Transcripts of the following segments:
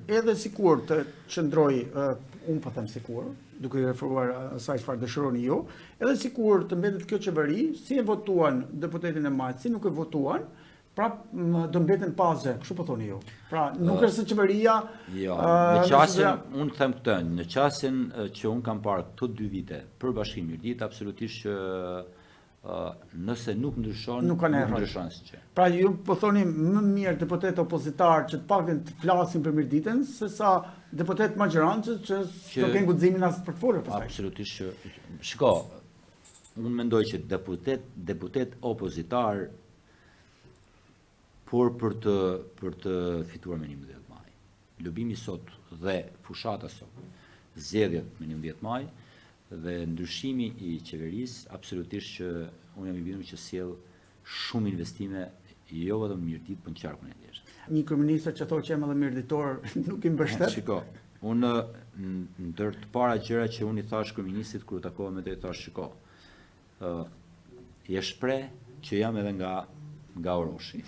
edhe sikur të qëndroj, unë po them sikur, duke i referuar asaj çfarë dëshironi ju, edhe sikur të mbetet kjo qeveri, si e votuan deputetin e majtë, si nuk e votuan, pra do mbeten paze, kështu po thoni ju. Pra nuk është se qeveria Jo, në qasjen, unë them këtë, në qasjen që unë kam parë këto 2 vite për Bashkimin Mirdit, absolutisht që nëse nuk ndryshon, nuk ndryshon asgjë. Pra ju po thoni më mirë deputet opozitar që të paktën të flasin për Mirditën, se sa deputet magjerancë që do kenë guximin as për të folur pastaj. Absolutisht që, shiko, unë mendoj që deputet opozitar por për të fituar me 11 maj. Lobimi sot dhe fushata sot, zgjedhjet me 11 maj dhe ndryshimi i qeverisë, absolutisht që unë jam i bindur që sjell shumë investime, jo vetëm në Mirdit, por në qarkun e Lezhës. Një kryeminist që thotë që jam edhe mirëditor nuk i mbështet. Shiko, unë ndër të para gjëra që unë i thash kryeministit kur u takova me të, i thash, shiko, je shpreh që jam edhe nga Oroshi.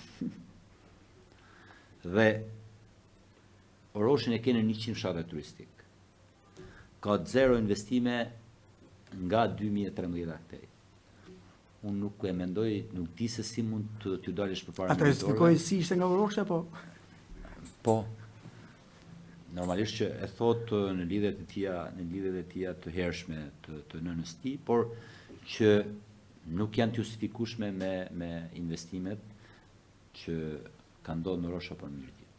Dhe Oroshin e kene 100 fshatra turistik. Ka 0 investime nga 2013 këtej. Unë nuk e mendoj, nuk di se si mund t'ju dalësh përpara investitorëve. Ata eksplikoi si ishte nga Oroshi apo? Po. Normalisht që e thot në lidhjet e tija të hershme të nënës tij, por që nuk janë të justifikueshme me investimet që ka ndodhur në Orosh apo në Mirdit.